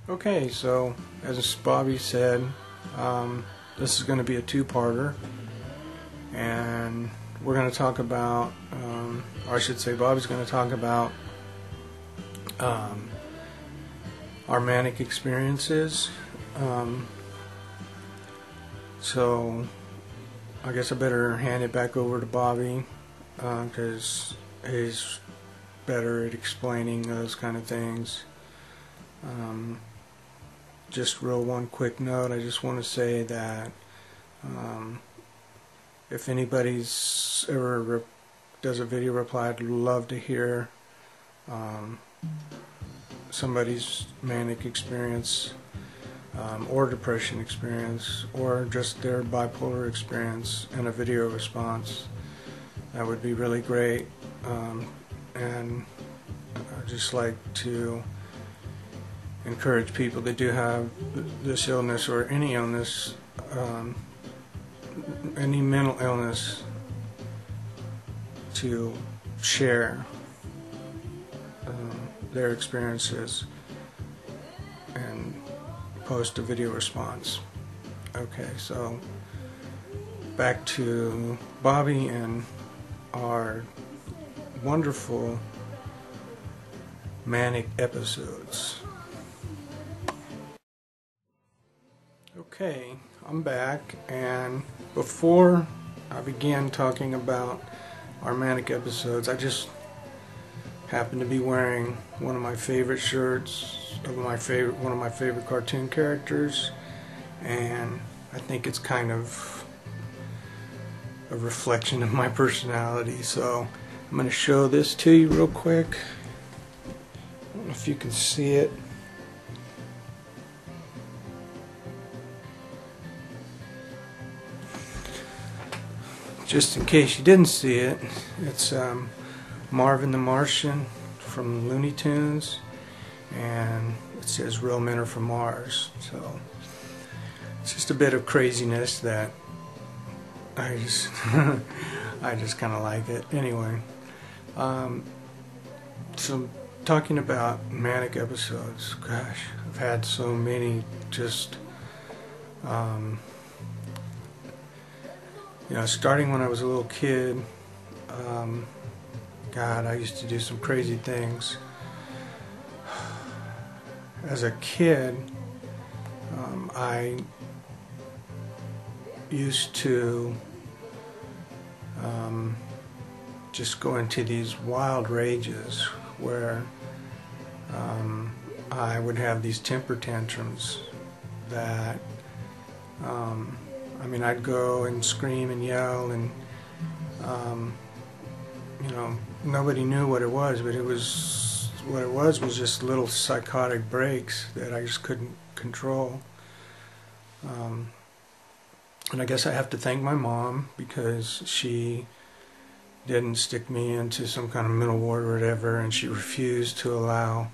Okay, so as Bobby said, this is going to be a two-parter, and we're going to talk about, or I should say Bobby's going to talk about our manic experiences. So I guess I better hand it back over to Bobby, because he's better at explaining those kind of things. Just one quick note, I just want to say that if anybody's ever does a video reply, I'd love to hear somebody's manic experience or depression experience or just their bipolar experience in a video response. That would be really great. And I'd just like to encourage people that do have this illness or any illness, any mental illness, to share their experiences and post a video response. Okay, so back to Bobby and our wonderful manic episodes. Okay, I'm back, and before I began talking about our manic episodes, I just happened to be wearing one of my favorite shirts of one of my favorite cartoon characters, and I think it's kind of a reflection of my personality. So I'm going to show this to you real quick. I don't know if you can see it. Just in case you didn't see it, it's Marvin the Martian from Looney Tunes, and it says "Real Men Are From Mars." So it's just a bit of craziness that I just I just kind of like it. Anyway, so talking about manic episodes, gosh, I've had so many. Just starting when I was a little kid, God, I used to do some crazy things. As a kid, I used to just go into these wild rages where I would have these temper tantrums that I'd go and scream and yell, and nobody knew what it was, but what it was just little psychotic breaks that I just couldn't control. And I guess I have to thank my mom, because she didn't stick me into some kind of mental ward or whatever, and she refused to allow.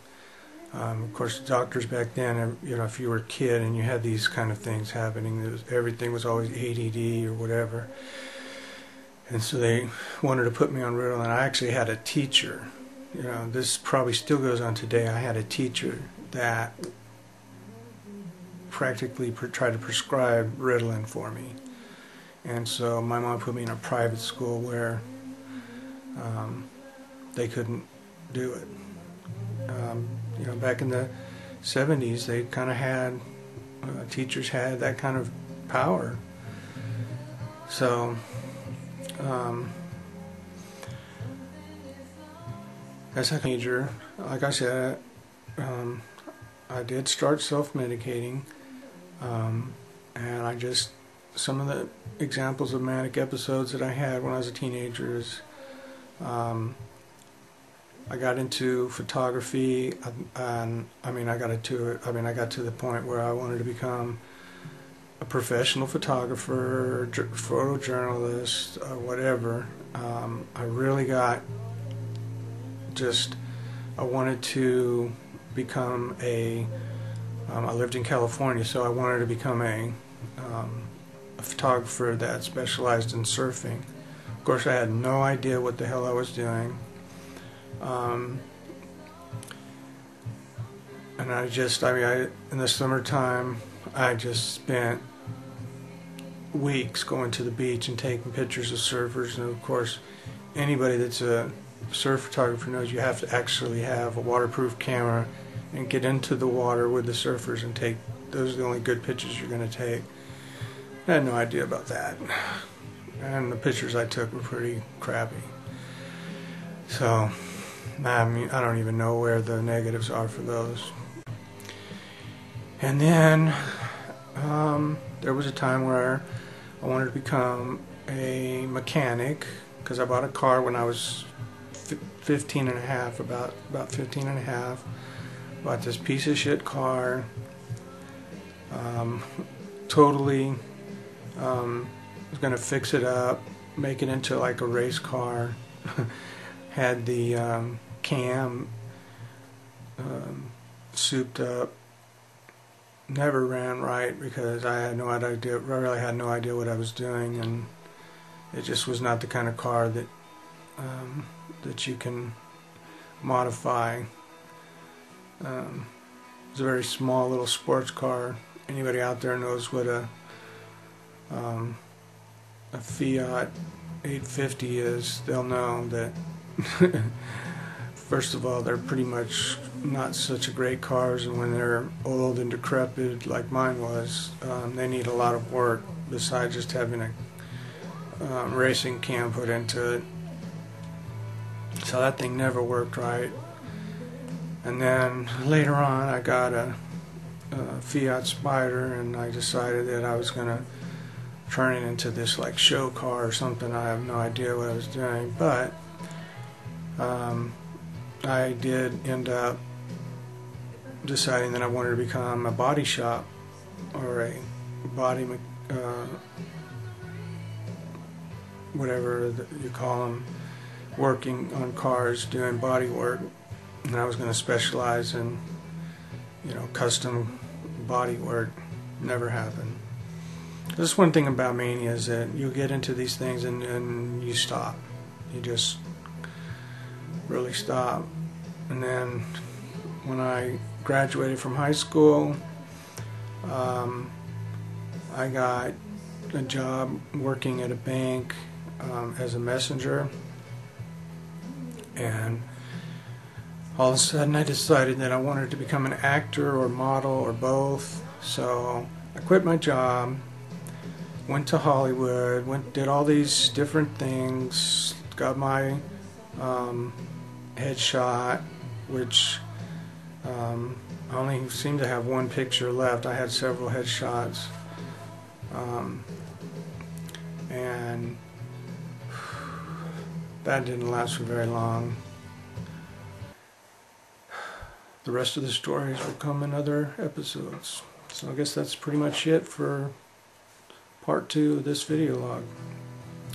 Of course, doctors back then, if you were a kid and you had these kind of things happening, everything was always ADD or whatever. And so they wanted to put me on Ritalin. I actually had a teacher. This probably still goes on today. I had a teacher that practically tried to prescribe Ritalin for me. And so my mom put me in a private school where they couldn't do it. Back in the 70s, they kind of had, teachers had that kind of power. So, as a teenager, like I said, I did start self-medicating, and some of the examples of manic episodes that I had when I was a teenager is, I got into photography, and I got to the point where I wanted to become a professional photographer, photojournalist, whatever. I really got I wanted to become I lived in California, so I wanted to become a photographer that specialized in surfing. Of course, I had no idea what the hell I was doing. And in the summertime, I just spent weeks going to the beach and taking pictures of surfers. And of course, anybody that's a surf photographer knows you have to actually have a waterproof camera and get into the water with the surfers and take, those are the only good pictures you're going to take. I had no idea about that. And the pictures I took were pretty crappy. So, I mean, I don't even know where the negatives are for those. And then there was a time where I wanted to become a mechanic, because I bought a car when I was 15 and a half, about 15 and a half. Bought this piece of shit car, totally was going to fix it up, make it into like a race car. Had the cam souped up. Never ran right because I had no idea. I really had no idea what I was doing, and it just was not the kind of car that that you can modify. It's a very small little sports car. Anybody out there knows what a Fiat 850 is, they'll know that first of all, they're pretty much not such a great cars, and when they're old and decrepit like mine was, they need a lot of work besides just having a racing cam put into it. So that thing never worked right. And then later on I got a Fiat Spider, and I decided that I was going to turn it into this like show car or something. I have no idea what I was doing, but I did end up deciding that I wanted to become a body shop, or a body whatever you call them, working on cars, doing body work. And I was going to specialize in, you know, custom body work. Never happened. This one thing about Mania is that you get into these things and you stop. You just really stop. And then when I graduated from high school, I got a job working at a bank as a messenger, and all of a sudden I decided that I wanted to become an actor or model or both. So I quit my job, went to Hollywood, did all these different things, got my headshot, which I only seem to have one picture left. I had several headshots, and that didn't last for very long. The rest of the stories will come in other episodes. So I guess that's pretty much it for part 2 of this video log.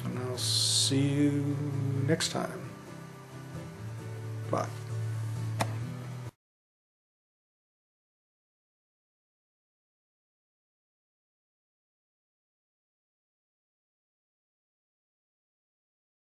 And I'll see you next time. Bye.